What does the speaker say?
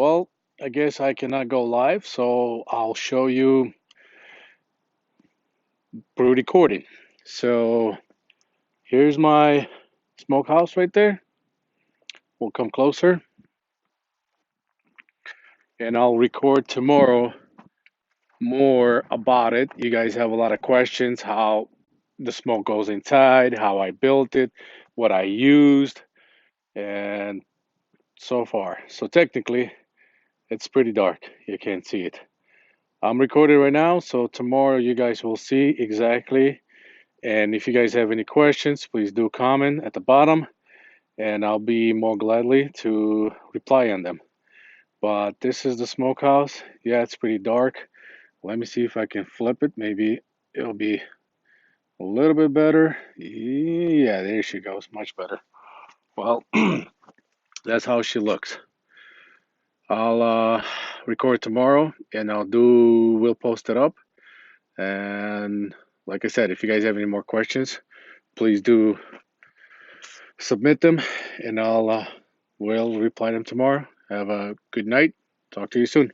Well, I guess I cannot go live, so I'll show you pre-recording. So here's my smokehouse right there. We'll come closer and I'll record tomorrow more about it. You guys have a lot of questions, how the smoke goes inside, how I built it, what I used, and so far. So technically, it's pretty dark. You can't see it. I'm recording right now, so tomorrow you guys will see exactly. And if you guys have any questions, please do comment at the bottom, and I'll be more gladly to reply on them. But this is the smokehouse. Yeah, it's pretty dark. Let me see if I can flip it. Maybe it'll be a little bit better. Yeah, there she goes. Much better. Well, that's how she looks. I'll record tomorrow, and we'll post it up. And like I said, if you guys have any more questions, please do submit them, and I'll will reply them tomorrow. Have a good night. Talk to you soon.